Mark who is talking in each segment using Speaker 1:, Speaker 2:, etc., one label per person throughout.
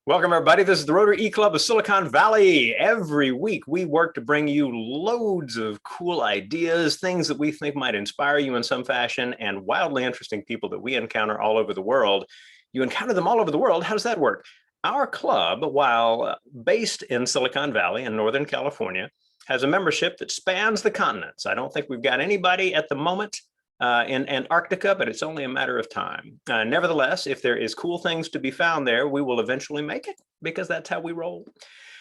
Speaker 1: Welcome, everybody. This is the Rotary E-Club of Silicon Valley. Every week, we work to bring you loads of cool ideas, things that we think might inspire you in some fashion, and wildly interesting people that we encounter all over the world. You encounter them all over the world. How does that work? Our club, while based in Silicon Valley in Northern California, has a membership that spans the continents. I don't think we've got anybody at the moment in Antarctica, but it's only a matter of time. Nevertheless, if there is cool things to be found there, we will eventually make it, because that's how we roll.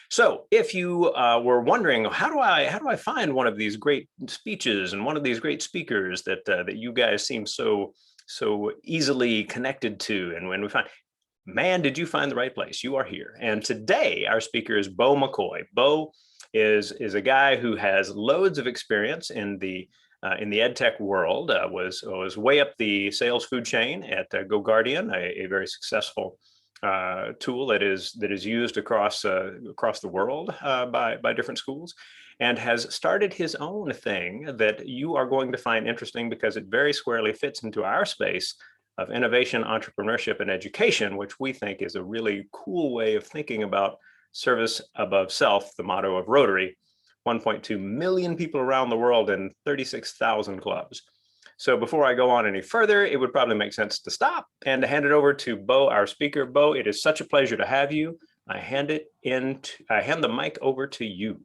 Speaker 1: So if you were wondering, how do I find one of these great speeches and one of these great speakers that you guys seem so easily connected to, and when we find, man, did you find the right place? You are here. And today our speaker is Beau McCoy. Beau is a guy who has loads of experience in the EdTech world, was way up the sales food chain at GoGuardian, a very successful tool that is used across the world by different schools, and has started his own thing that you are going to find interesting because it very squarely fits into our space of innovation, entrepreneurship, and education, which we think is a really cool way of thinking about service above self, the motto of Rotary. 1.2 million people around the world in 36,000 clubs. So before I go on any further, it would probably make sense to stop and to hand it over to Beau, our speaker. Beau, it is such a pleasure to have you. I hand the mic over to you.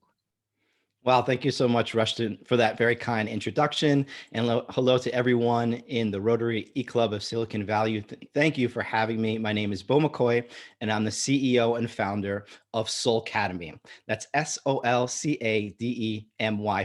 Speaker 2: Well, thank you so much, Rushton, for that very kind introduction. And hello to everyone in the Rotary E-Club of Silicon Valley. Thank you for having me. My name is Beau McCoy, and I'm the CEO and founder of SOLcademy. That's SOLcademy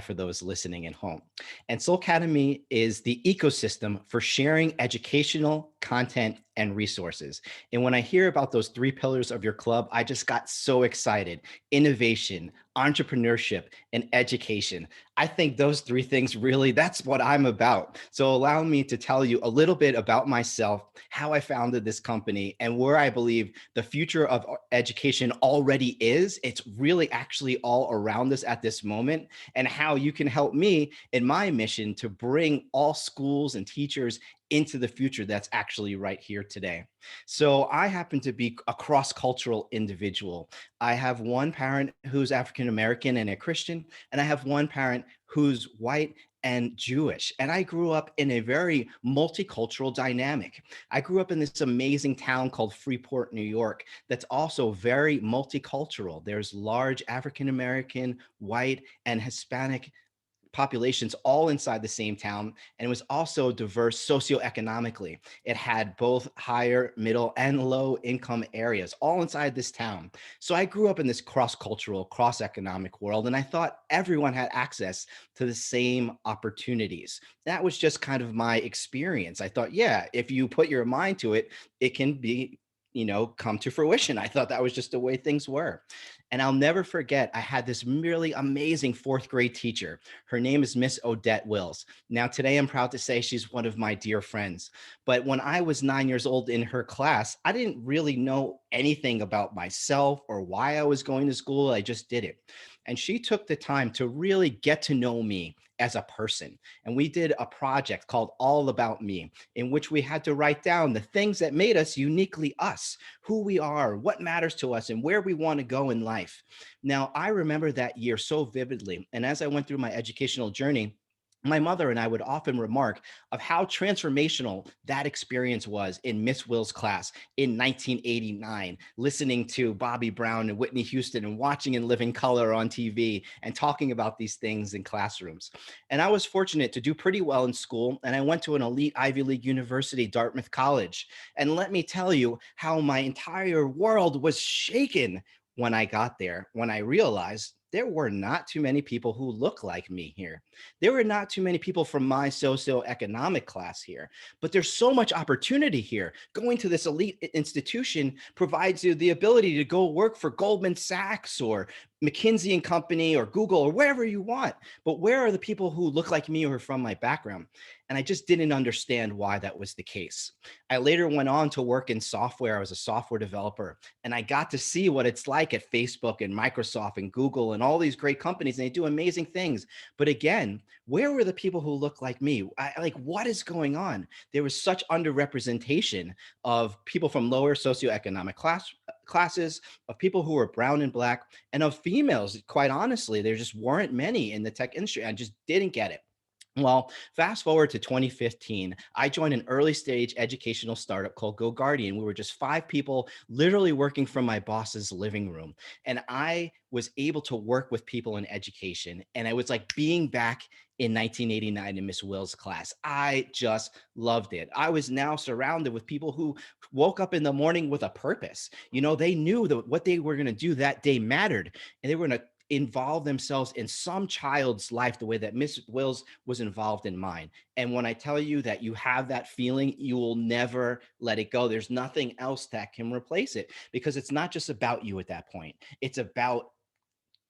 Speaker 2: for those listening at home. And SOLcademy is the ecosystem for sharing educational content and resources. And when I hear about those three pillars of your club, I just got so excited. Innovation, entrepreneurship, and education. I think those three things really, that's what I'm about. So allow me to tell you a little bit about myself, how I founded this company, and where I believe the future of education already is. It's really actually all around us at this moment, and how you can help me in my mission to bring all schools and teachers into the future that's actually right here today. So I happen to be a cross-cultural individual. I have one parent who's African-American and a Christian, and I have one parent who's white and Jewish. And I grew up in a very multicultural dynamic. I grew up in this amazing town called Freeport, New York, that's also very multicultural. There's large African-American, white, and Hispanic populations all inside the same town, and it was also diverse socioeconomically. It had both higher, middle, and low income areas all inside this town. So I grew up in this cross-cultural, cross-economic world, and I thought everyone had access to the same opportunities. That was just kind of my experience. I thought, yeah, if you put your mind to it, it can be, come to fruition. I thought that was just the way things were. And I'll never forget, I had this really amazing fourth grade teacher. Her name is Miss Odette Wills. Now, today I'm proud to say she's one of my dear friends. But when I was 9 years old in her class, I didn't really know anything about myself or why I was going to school. I just did it. And she took the time to really get to know me as a person. And we did a project called All About Me, in which we had to write down the things that made us uniquely us, who we are, what matters to us, and where we want to go in life. Now, I remember that year so vividly. And as I went through my educational journey, my mother and I would often remark of how transformational that experience was in Miss Will's class in 1989, listening to Bobby Brown and Whitney Houston and watching In Living Color on TV and talking about these things in classrooms. And I was fortunate to do pretty well in school, and I went to an elite Ivy League university, Dartmouth College. And let me tell you how my entire world was shaken when I got there, when I realized there were not too many people who look like me here. There were not too many people from my socioeconomic class here, but there's so much opportunity here. Going to this elite institution provides you the ability to go work for Goldman Sachs or McKinsey and Company or Google or wherever you want. But where are the people who look like me or are from my background? And I just didn't understand why that was the case. I later went on to work in software. I was a software developer, and I got to see what it's like at Facebook and Microsoft and Google and all these great companies, and they do amazing things. But again, where were the people who look like me? Like, what is going on? There was such underrepresentation of people from lower socioeconomic classes of people who were brown and black, and of females. Quite honestly, there just weren't many in the tech industry. I just didn't get it. Well, fast forward to 2015, I joined an early stage educational startup called GoGuardian. We were just 5 people literally working from my boss's living room. And I was able to work with people in education. And it was like being back in 1989 in Miss Will's class. I just loved it. I was now surrounded with people who woke up in the morning with a purpose. They knew that what they were going to do that day mattered, and they were going to involve themselves in some child's life the way that Miss Wills was involved in mine. And when I tell you that you have that feeling, you will never let it go. There's nothing else that can replace it, because it's not just about you at that point. It's about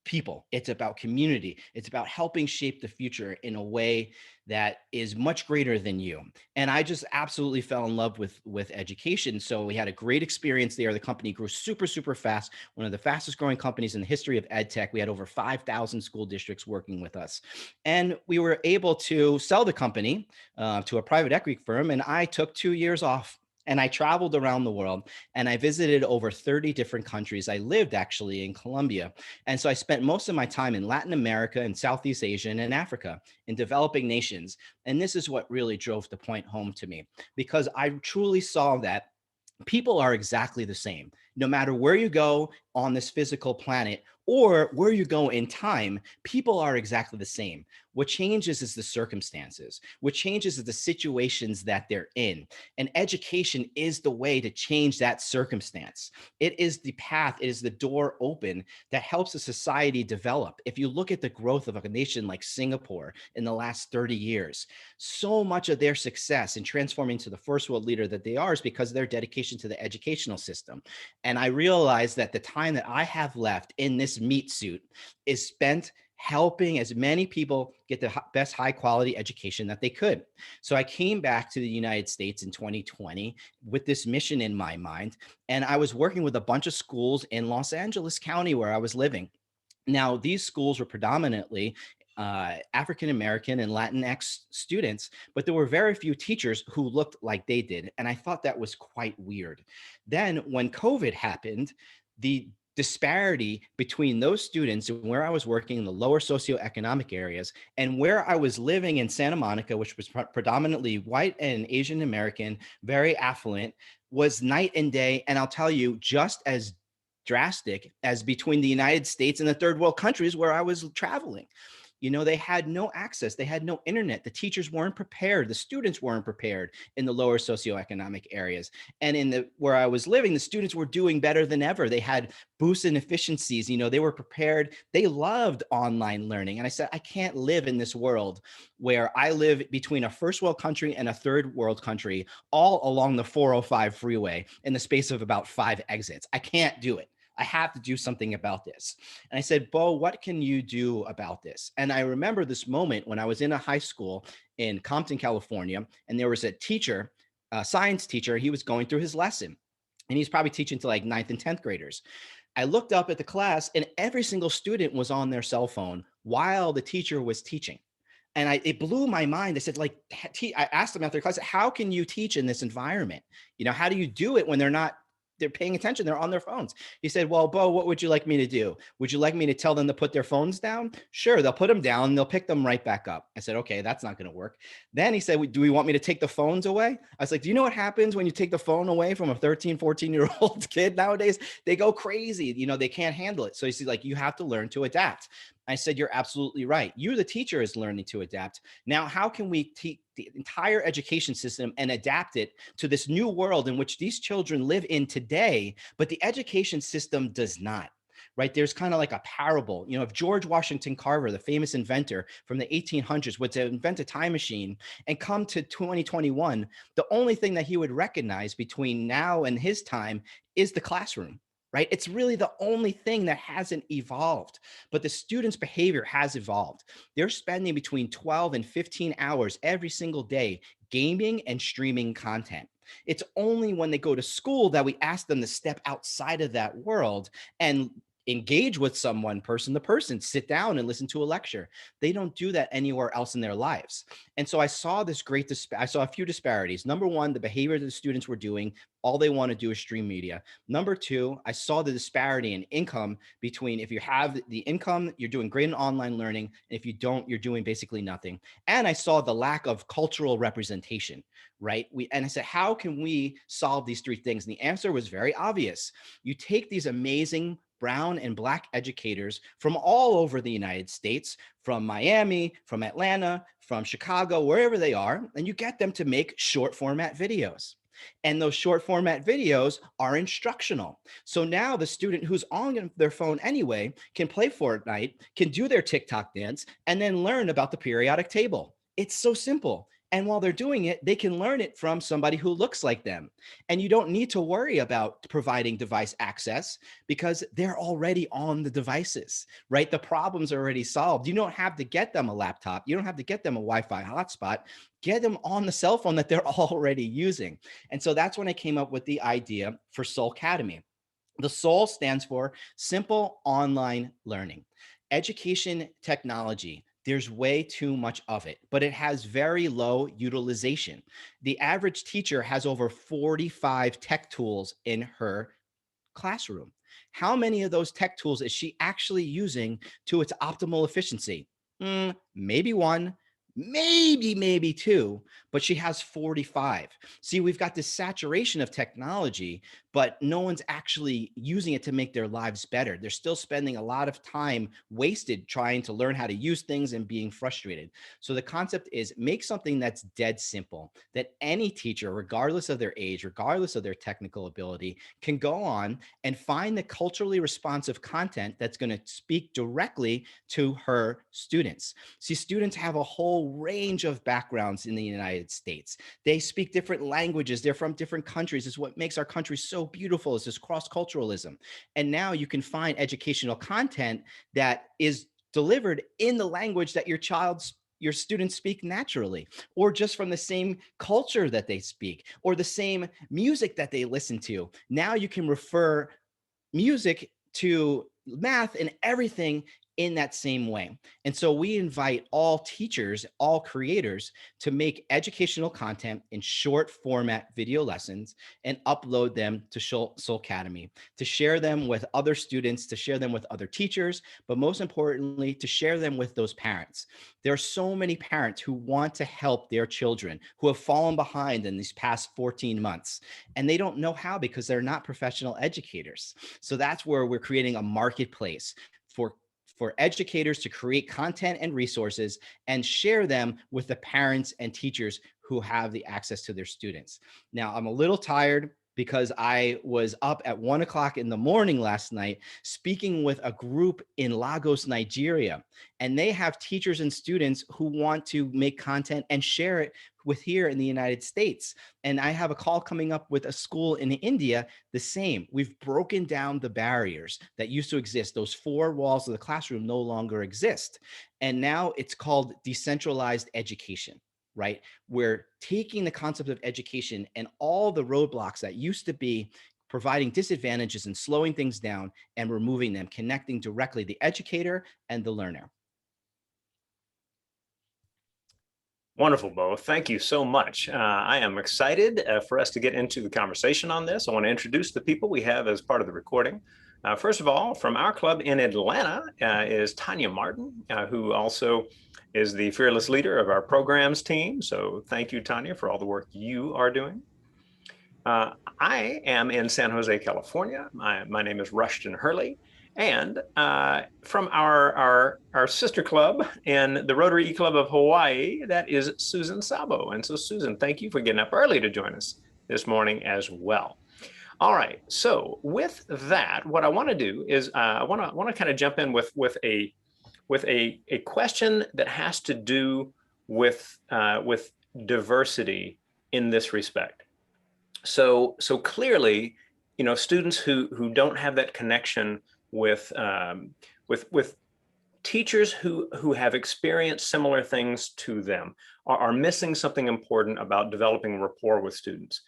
Speaker 2: people. It's about community. It's about helping shape the future in a way that is much greater than you. And I just absolutely fell in love with education. So we had a great experience there. The company grew super, super fast. One of the fastest growing companies in the history of EdTech. We had over 5,000 school districts working with us. And we were able to sell the company to a private equity firm. And I took 2 years off. And I traveled around the world, and I visited over 30 different countries. I lived actually in Colombia. And so I spent most of my time in Latin America and Southeast Asia and Africa, in developing nations. And this is what really drove the point home to me, because I truly saw that people are exactly the same. No matter where you go on this physical planet or where you go in time, people are exactly the same. What changes is the circumstances. What changes is the situations that they're in. And education is the way to change that circumstance. It is the path, it is the door open that helps a society develop. If you look at the growth of a nation like Singapore in the last 30 years, so much of their success in transforming to the first world leader that they are is because of their dedication to the educational system. And I realized that the time that I have left in this meat suit is spent helping as many people get the best high quality education that they could. So I came back to the United States in 2020 with this mission in my mind. And I was working with a bunch of schools in Los Angeles County where I was living. Now, these schools were predominantly African-American and Latinx students, but there were very few teachers who looked like they did. And I thought that was quite weird. Then when COVID happened, the disparity between those students and where I was working in the lower socioeconomic areas and where I was living in Santa Monica, which was predominantly white and Asian American, very affluent, was night and day. And I'll tell you, just as drastic as between the United States and the third world countries where I was traveling. They had no access. They had no internet. The teachers weren't prepared. The students weren't prepared in the lower socioeconomic areas. And where I was living, the students were doing better than ever. They had boosts in efficiencies. They were prepared. They loved online learning. And I said, I can't live in this world where I live between a first world country and a third world country, all along the 405 freeway in the space of about 5 exits. I can't do it. I have to do something about this. And I said, Beau, what can you do about this? And I remember this moment when I was in a high school in Compton, California, and there was a teacher, a science teacher. He was going through his lesson, and he's probably teaching to like 9th and 10th graders. I looked up at the class, and every single student was on their cell phone while the teacher was teaching. And it blew my mind. I said, I asked them after class, how can you teach in this environment? How do you do it when they're paying attention, they're on their phones? He said, well, Beau, what would you like me to do? Would you like me to tell them to put their phones down? Sure, they'll put them down, they'll pick them right back up. I said, okay, that's not going to work. Then he said, do we want me to take the phones away? I was like, do you know what happens when you take the phone away from a 13, 14-year-old kid nowadays? They go crazy. They can't handle it. So he's like, you have to learn to adapt. I said, you're absolutely right. You, the teacher, is learning to adapt. Now, how can we teach the entire education system and adapt it to this new world in which these children live in today, but the education system does not? Right? There's kind of like a parable. If George Washington Carver, the famous inventor from the 1800s, would to invent a time machine and come to 2021, the only thing that he would recognize between now and his time is the classroom. Right? It's really the only thing that hasn't evolved, but the students' behavior has evolved. They're spending between 12 and 15 hours every single day gaming and streaming content. It's only when they go to school that we ask them to step outside of that world and engage with someone person to person, sit down and listen to a lecture. They don't do that anywhere else in their lives. And so I saw this I saw a few disparities. Number one, the behavior that the students were doing, all they want to do is stream media. Number two, I saw the disparity in income between, if you have the income, you're doing great in online learning. And if you don't, you're doing basically nothing. And I saw the lack of cultural representation, right? And I said, how can we solve these three things? And the answer was very obvious. You take these amazing brown and black educators from all over the United States, from Miami, from Atlanta, from Chicago, wherever they are, and you get them to make short format videos. And those short format videos are instructional. So now the student who's on their phone anyway can play Fortnite, can do their TikTok dance, and then learn about the periodic table. It's so simple. And while they're doing it, they can learn it from somebody who looks like them. And you don't need to worry about providing device access because they're already on the devices, right? The problem's are already solved. You don't have to get them a laptop. You don't have to get them a Wi-Fi hotspot. Get them on the cell phone that they're already using. And so that's when I came up with the idea for SOLcademy. The SOL stands for Simple Online Learning. Education technology, there's way too much of it, but it has very low utilization. The average teacher has over 45 tech tools in her classroom. How many of those tech tools is she actually using to its optimal efficiency? Maybe one, maybe two, but she has 45. See, we've got this saturation of technology, but no one's actually using it to make their lives better. They're still spending a lot of time wasted trying to learn how to use things and being frustrated. So the concept is make something that's dead simple, that any teacher, regardless of their age, regardless of their technical ability, can go on and find the culturally responsive content that's going to speak directly to her students. See, students have a whole range of backgrounds in the United States. They speak different languages. They're from different countries. It's what makes our country so beautiful, is this cross-culturalism. And now you can find educational content that is delivered in the language that your students speak naturally, or just from the same culture that they speak, or the same music that they listen to. Now you can refer music to math and everything in that same way. And so we invite all teachers, all creators to make educational content in short format video lessons and upload them to SOLcademy, to share them with other students, to share them with other teachers, but most importantly, to share them with those parents. There are so many parents who want to help their children who have fallen behind in these past 14 months, and they don't know how because they're not professional educators. So that's where we're creating a marketplace for educators to create content and resources and share them with the parents and teachers who have the access to their students. Now, I'm a little tired because I was up at 1 o'clock in the morning last night speaking with a group in Lagos, Nigeria. And they have teachers and students who want to make content and share it with here in the United States. And I have a call coming up with a school in India, the same. We've broken down the barriers that used to exist. Those four walls of the classroom no longer exist. And now it's called decentralized education. Right? We're taking the concept of education and all the roadblocks that used to be providing disadvantages and slowing things down and removing them, connecting directly the educator and the learner.
Speaker 1: Wonderful, Beau. Thank you so much. I am excited for us to get into the conversation on this. I want to introduce the people we have as part of the recording. First of all, from our club in Atlanta is Tanya Martin, who also is the fearless leader of our programs team. So thank you, Tanya, for all the work you are doing. I am in San Jose, California. My name is Rushton Hurley. And from our sister club in the Rotary Club of Hawaii, that is Susan Sabo. And so Susan, thank you for getting up early to join us this morning as well. All right, so with that, what I want to do is I want to kind of jump in with a question that has to do with diversity in this respect. So clearly, you know, students who don't have that connection with teachers who have experienced similar things to them are missing something important about developing rapport with students.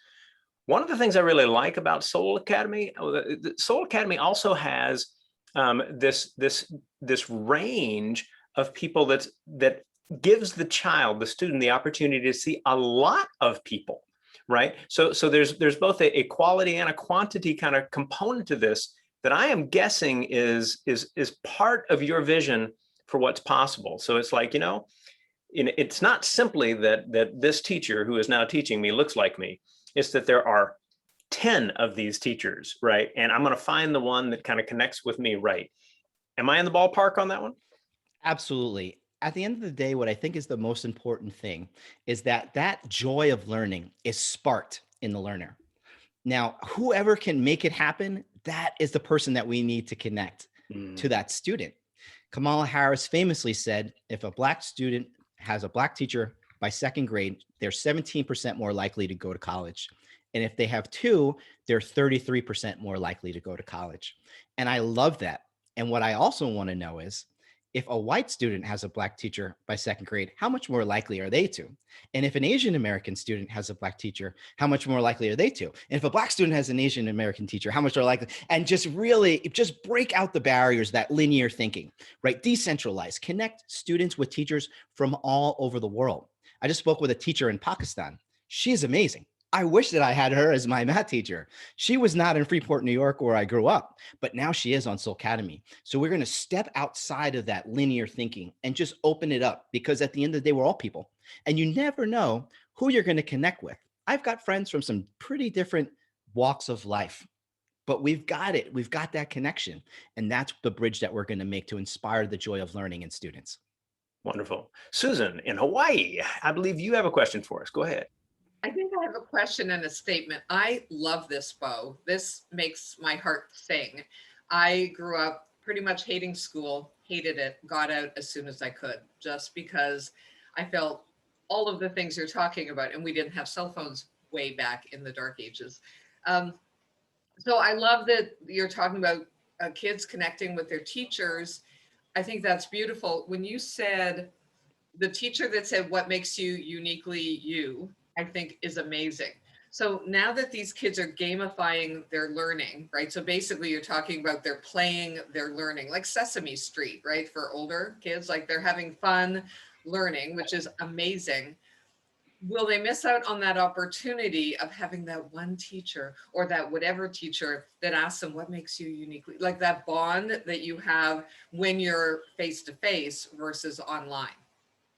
Speaker 1: One of the things I really like about SOLcademy, SOLcademy also has this range of people that gives the child, the student, the opportunity to see a lot of people, right? So there's both a quality and a quantity kind of component to this that I am guessing is part of your vision for what's possible. So it's like, it's not simply that this teacher who is now teaching me looks like me. It's that there are 10 of these teachers, right? And I'm going to find the one that kind of connects with me, right? Am I in the ballpark on that one?
Speaker 2: Absolutely. At the end of the day, what I think is the most important thing is that joy of learning is sparked in the learner. Now, whoever can make it happen, that is the person that we need to connect to that student. Kamala Harris famously said, if a Black student has a Black teacher by second grade, they're 17% more likely to go to college. And if they have two, they're 33% more likely to go to college. And I love that. And what I also want to know is, if a white student has a Black teacher by second grade, how much more likely are they to? And if an Asian American student has a Black teacher, how much more likely are they to? And if a Black student has an Asian American teacher, how much are likely? And just really just break out the barriers, that linear thinking, right? Decentralize, connect students with teachers from all over the world. I just spoke with a teacher in Pakistan. She's amazing. I wish that I had her as my math teacher. She was not in Freeport, New York, where I grew up, but now she is on SOLcademy. So we're going to step outside of that linear thinking and just open it up, because at the end of the day, we're all people, and you never know who you're going to connect with. I've got friends from some pretty different walks of life, but we've got it. We've got that connection. And that's the bridge that we're going to make to inspire the joy of learning in students.
Speaker 1: Wonderful. Susan in Hawaii, I believe you have a question for us. Go ahead.
Speaker 3: I think I have a question and a statement. I love this, Beau. This makes my heart sing. I grew up pretty much hating school, hated it, got out as soon as I could, just because I felt all of the things you're talking about, and we didn't have cell phones way back in the dark ages. So I love that you're talking about kids connecting with their teachers. I think that's beautiful. When you said the teacher that said, what makes you uniquely you, I think is amazing. So now that these kids are gamifying their learning, right? So basically you're talking about they're playing their learning, like Sesame Street, right? For older kids, like they're having fun learning, which is amazing. Will they miss out on that opportunity of having that one teacher or that whatever teacher that asks them what makes you uniquely, like that bond that you have when you're face to face versus online?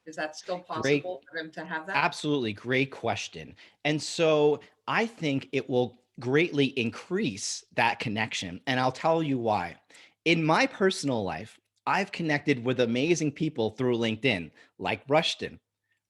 Speaker 3: Is that still
Speaker 2: Great.
Speaker 3: possible for them to have that?
Speaker 2: Absolutely. Great question. And so I think it will greatly increase that connection. And I'll tell you why. In my personal life, I've connected with amazing people through LinkedIn, like Rushton,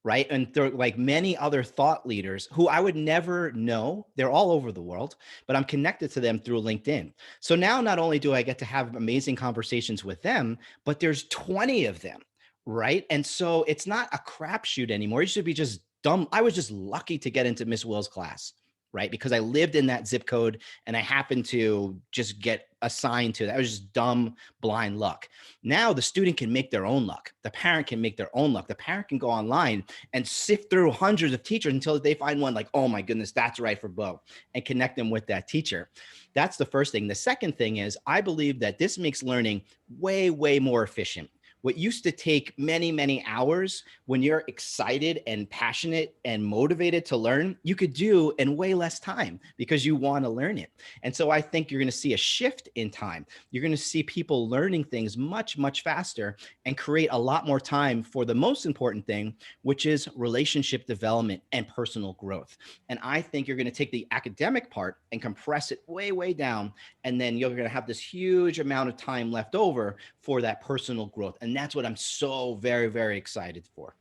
Speaker 2: right? And through like many other thought leaders who I would never know. They're all over the world, but I'm connected to them through LinkedIn. So now not only do I get to have amazing conversations with them, but there's 20 of them, right? And so it's not a crapshoot anymore. It should be just dumb. I was just lucky to get into Miss Will's class, right? Because I lived in that zip code and I happened to just get assigned to that. It was just dumb, blind luck. Now the student can make their own luck. The parent can make their own luck. The parent can go online and sift through hundreds of teachers until they find one like, oh my goodness, that's right for Beau, and connect them with that teacher. That's the first thing. The second thing is I believe that this makes learning way, way more efficient. What used to take many, many hours, when you're excited and passionate and motivated to learn, you could do in way less time because you want to learn it. And so I think you're going to see a shift in time. You're going to see people learning things much, much faster and create a lot more time for the most important thing, which is relationship development and personal growth. And I think you're going to take the academic part and compress it way, way down. And then you're going to have this huge amount of time left over for that personal growth. And that's what I'm so very, very excited for.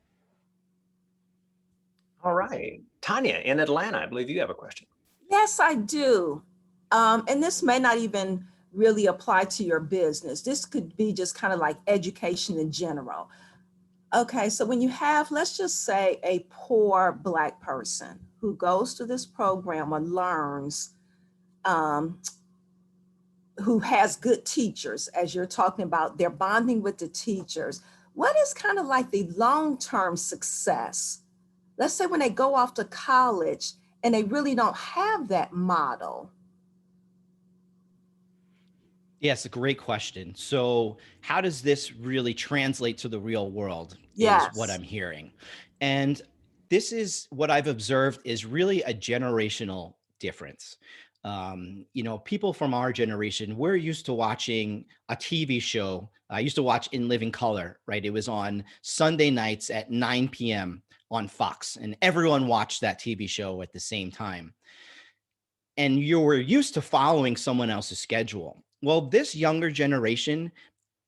Speaker 1: All right. Tanya in Atlanta, I believe you have a question.
Speaker 4: Yes, I do. And this may not even really apply to your business. This could be just kind of like education in general. Okay, so when you have, let's just say, a poor Black person who goes to this program or learns, who has good teachers, as you're talking about, they're bonding with the teachers. What is kind of like the long-term success? Let's say when they go off to college and they really don't have that model.
Speaker 2: Yes, a great question. So, how does this really translate to the real world is what
Speaker 4: Yes.
Speaker 2: I'm hearing. And this is what I've observed is really a generational difference. People from our generation, we're used to watching a TV show. I used to watch In Living Color, right? It was on Sunday nights at 9 p.m. on Fox, and everyone watched that TV show at the same time, and you were used to following someone else's schedule. Well, this younger generation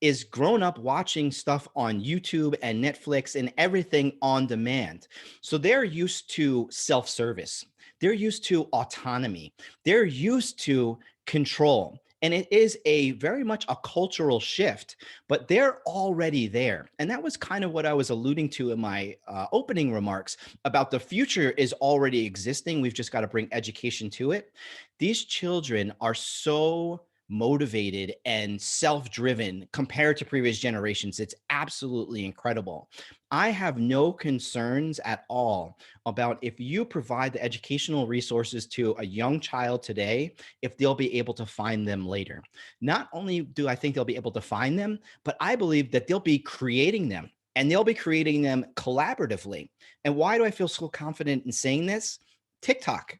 Speaker 2: is grown up watching stuff on YouTube and Netflix and everything on demand. So they're used to self-service. They're used to autonomy. They're used to control. And it is a very much a cultural shift, but they're already there. And that was kind of what I was alluding to in my opening remarks about the future is already existing. We've just got to bring education to it. These children are so motivated and self-driven compared to previous generations. It's absolutely incredible. I have no concerns at all about if you provide the educational resources to a young child today, if they'll be able to find them later. Not only do I think they'll be able to find them, but I believe that they'll be creating them, and they'll be creating them collaboratively. And why do I feel so confident in saying this? TikTok.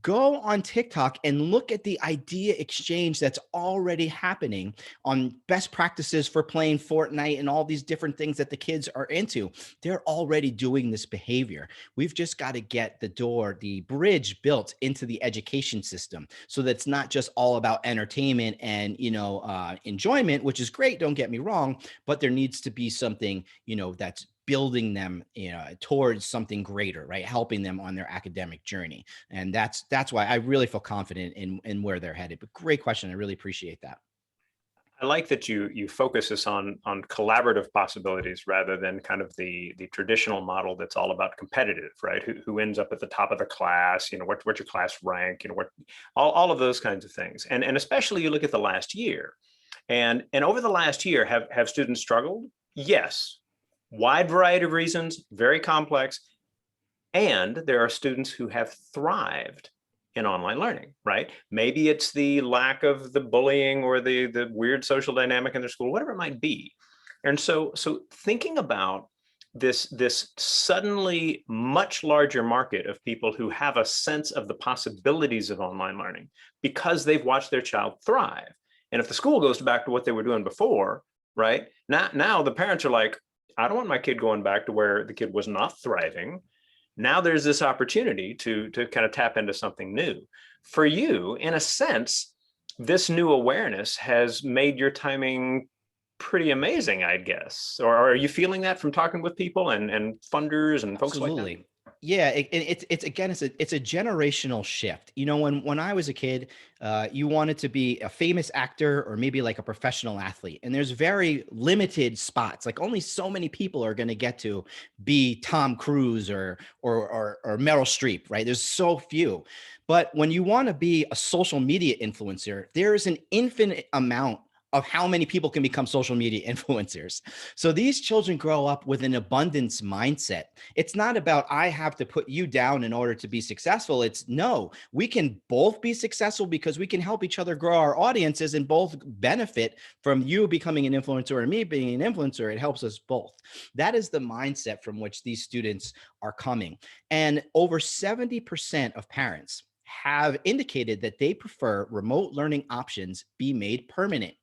Speaker 2: Go on TikTok and look at the idea exchange that's already happening on best practices for playing Fortnite and all these different things that the kids are into. They're already doing this behavior. We've just got to get the bridge built into the education system so that it's not just all about entertainment and, enjoyment, which is great. Don't get me wrong, but there needs to be something, that's building them towards something greater, right? Helping them on their academic journey. And that's why I really feel confident in where they're headed. But great question. I really appreciate that.
Speaker 1: I like that you focus this on collaborative possibilities rather than kind of the traditional model that's all about competitive, right? Who ends up at the top of the class, what's your class rank, what all of those kinds of things. And especially you look at the last year. And over the last year, have students struggled? Yes. Wide variety of reasons, very complex. And there are students who have thrived in online learning, right? Maybe it's the lack of the bullying or the weird social dynamic in their school, whatever it might be. And so thinking about this suddenly much larger market of people who have a sense of the possibilities of online learning because they've watched their child thrive. And if the school goes back to what they were doing before, right? Now the parents are like, I don't want my kid going back to where the kid was not thriving. Now there's this opportunity to kind of tap into something new. For you, in a sense, this new awareness has made your timing pretty amazing, I guess. Or are you feeling that from talking with people and funders and folks like that?
Speaker 2: Absolutely. Yeah, it's again, it's a generational shift. When I was a kid, you wanted to be a famous actor or maybe like a professional athlete, and there's very limited spots. Like only so many people are going to get to be Tom Cruise or Meryl Streep, right? There's so few. But when you want to be a social media influencer, there is an infinite amount of how many people can become social media influencers. So these children grow up with an abundance mindset. It's not about, I have to put you down in order to be successful. It's no, we can both be successful because we can help each other grow our audiences and both benefit from you becoming an influencer and me being an influencer. It helps us both. That is the mindset from which these students are coming. And over 70% of parents have indicated that they prefer remote learning options be made permanent.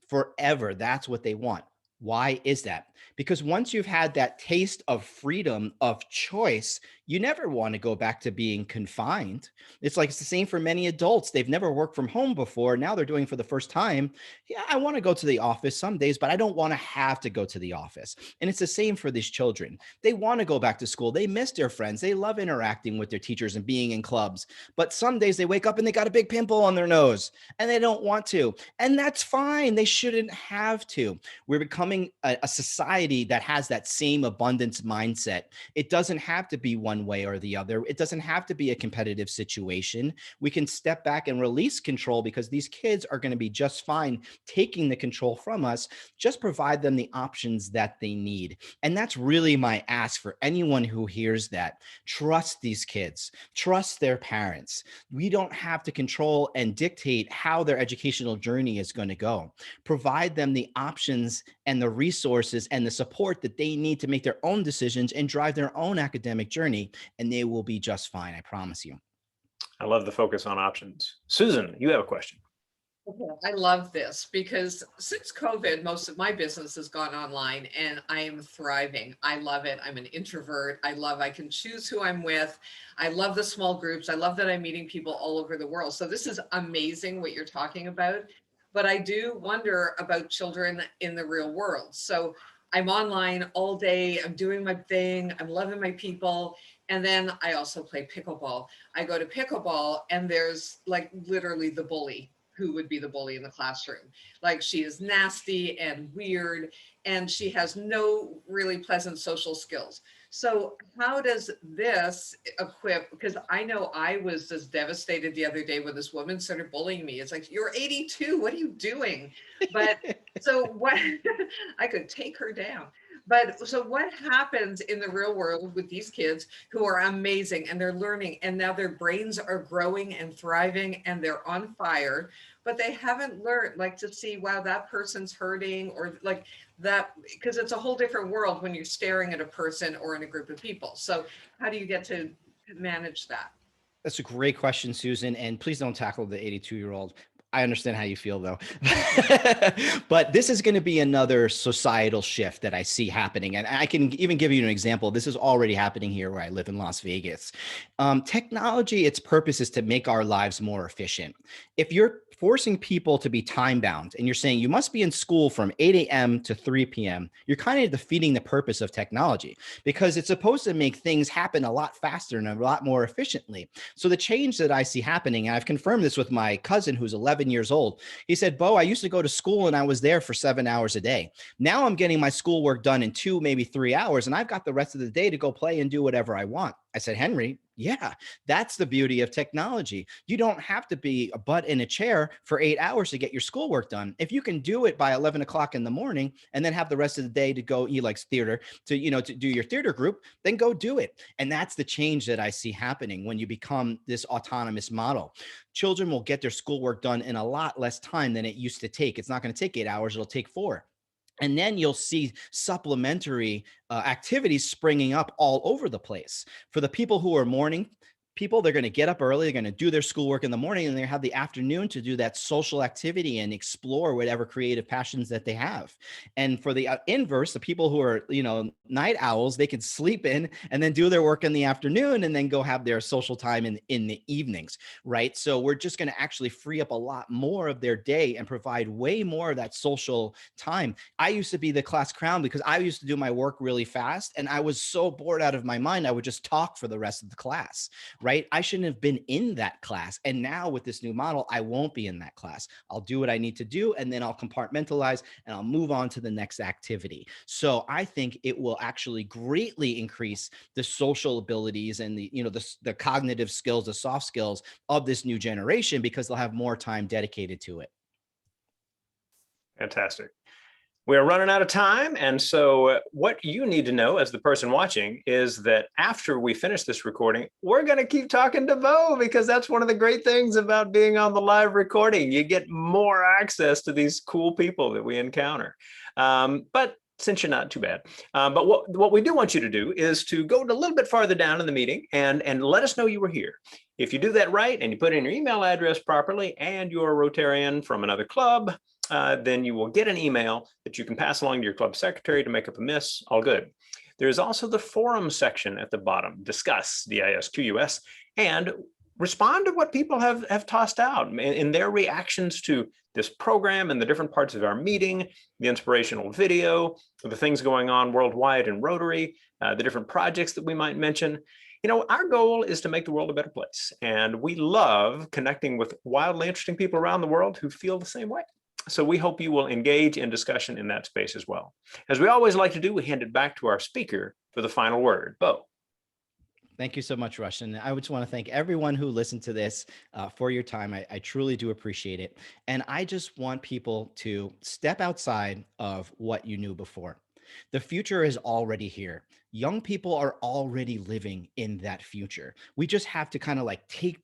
Speaker 2: Forever. That's what they want. Why is that? Because once you've had that taste of freedom, of choice, you never want to go back to being confined. It's the same for many adults. They've never worked from home before. Now they're doing it for the first time. Yeah, I want to go to the office some days, but I don't want to have to go to the office. And it's the same for these children. They want to go back to school. They miss their friends. They love interacting with their teachers and being in clubs. But some days they wake up and they got a big pimple on their nose and they don't want to. And that's fine. They shouldn't have to. We're becoming a society that has that same abundance mindset. It doesn't have to be one one way or the other. It doesn't have to be a competitive situation. We can step back and release control because these kids are going to be just fine taking the control from us. Just provide them the options that they need. And that's really my ask for anyone who hears that. Trust these kids, trust their parents. We don't have to control and dictate how their educational journey is going to go. Provide them the options and the resources and the support that they need to make their own decisions and drive their own academic journey, and they will be just fine. I promise you.
Speaker 1: I love the focus on options. Susan, you have a question.
Speaker 3: I love this because since COVID, most of my business has gone online and I am thriving. I love it. I'm an introvert. I can choose who I'm with. I love the small groups. I love that I'm meeting people all over the world. So this is amazing what you're talking about. But I do wonder about children in the real world. So I'm online all day. I'm doing my thing. I'm loving my people. And then I also play pickleball. I go to pickleball and there's like literally the bully who would be the bully in the classroom. Like she is nasty and weird, and she has no really pleasant social skills. So how does this equip, because I know I was just devastated the other day when this woman started bullying me. It's like, you're 82, what are you doing? But so what, I could take her down. But so what happens in the real world with these kids who are amazing and they're learning and now their brains are growing and thriving and they're on fire, but they haven't learned like to see, wow, that person's hurting or like that, because it's a whole different world when you're staring at a person or in a group of people. So how do you get to manage that?
Speaker 2: That's a great question, Susan. And please don't tackle the 82-year-old. I understand how you feel though. But this is going to be another societal shift that I see happening. And I can even give you an example. This is already happening here where I live in Las Vegas. Technology, its purpose is to make our lives more efficient. If you're forcing people to be time bound and you're saying you must be in school from 8 a.m. to 3 p.m., you're kind of defeating the purpose of technology because it's supposed to make things happen a lot faster and a lot more efficiently. So the change that I see happening, and I've confirmed this with my cousin who's 11 years old. He said, Beau, I used to go to school and I was there for 7 hours a day. Now I'm getting my schoolwork done in 2, maybe 3 hours, and I've got the rest of the day to go play and do whatever I want. I said, Henry, yeah, that's the beauty of technology. You don't have to be a butt in a chair for 8 hours to get your schoolwork done. If you can do it by 11 o'clock in the morning and then have the rest of the day to go, he likes theater, to do your theater group, then go do it. And that's the change that I see happening when you become this autonomous model. Children will get their schoolwork done in a lot less time than it used to take. It's not going to take 8 hours. It'll take 4. And then you'll see supplementary activities springing up all over the place. For the people who are morning people, they're going to get up early, they're going to do their schoolwork in the morning, and they have the afternoon to do that social activity and explore whatever creative passions that they have. And for the inverse, the people who are, night owls, they can sleep in and then do their work in the afternoon and then go have their social time in the evenings, right? So we're just going to actually free up a lot more of their day and provide way more of that social time. I used to be the class clown because I used to do my work really fast and I was so bored out of my mind, I would just talk for the rest of the class. Right? I shouldn't have been in that class. And now with this new model, I won't be in that class. I'll do what I need to do, and then I'll compartmentalize and I'll move on to the next activity. So I think it will actually greatly increase the social abilities and the cognitive skills, the soft skills of this new generation because they'll have more time dedicated to it.
Speaker 1: Fantastic. We are running out of time. And so what you need to know as the person watching is that after we finish this recording, we're going to keep talking to Beau because that's one of the great things about being on the live recording. You get more access to these cool people that we encounter. But since you're not too bad. But what we do want you to do is to go a little bit farther down in the meeting and let us know you were here. If you do that right and you put in your email address properly and you're a Rotarian from another club, then you will get an email that you can pass along to your club secretary to make up a miss. All good. There's also the forum section at the bottom. Discuss, DISQUS, and respond to what people have tossed out in their reactions to this program and the different parts of our meeting, the inspirational video, the things going on worldwide in Rotary, the different projects that we might mention. Our goal is to make the world a better place. And we love connecting with wildly interesting people around the world who feel the same way. So we hope you will engage in discussion in that space as well. As we always like to do, we hand it back to our speaker for the final word. Beau.
Speaker 2: Thank you so much, Rush. And I just want to thank everyone who listened to this for your time. I truly do appreciate it. And I just want people to step outside of what you knew before. The future is already here. Young people are already living in that future. We just have to kind of like take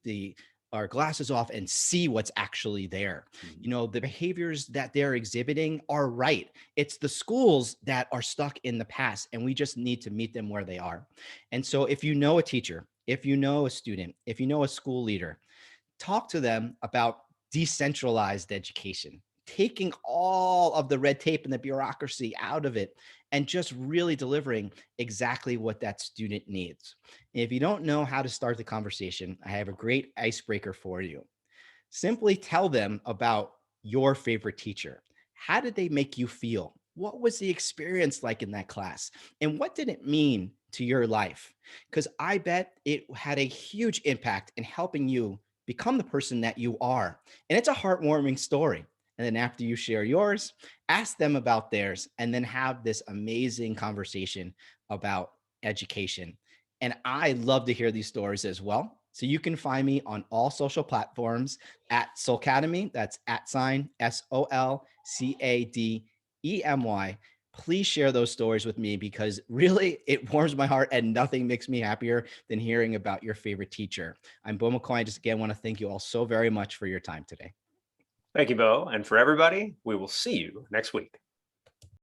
Speaker 2: our glasses off and see what's actually there. You know, the behaviors that they're exhibiting are right. It's the schools that are stuck in the past, and we just need to meet them where they are. And so if you know a teacher, if you know a student, if you know a school leader, talk to them about decentralized education, taking all of the red tape and the bureaucracy out of it and just really delivering exactly what that student needs. If you don't know how to start the conversation, I have a great icebreaker for you. Simply tell them about your favorite teacher. How did they make you feel? What was the experience like in that class? And what did it mean to your life? Because I bet it had a huge impact in helping you become the person that you are. And it's a heartwarming story. And then after you share yours, ask them about theirs, and then have this amazing conversation about education. And I love to hear these stories as well. So you can find me on all social platforms at SOLcademy. That's @ SOLcademy. Please share those stories with me, because really it warms my heart, and nothing makes me happier than hearing about your favorite teacher. I'm Beau McCoy. I just again want to thank you all so very much for your time today.
Speaker 1: Thank you, Beau. And for everybody, we will see you next week.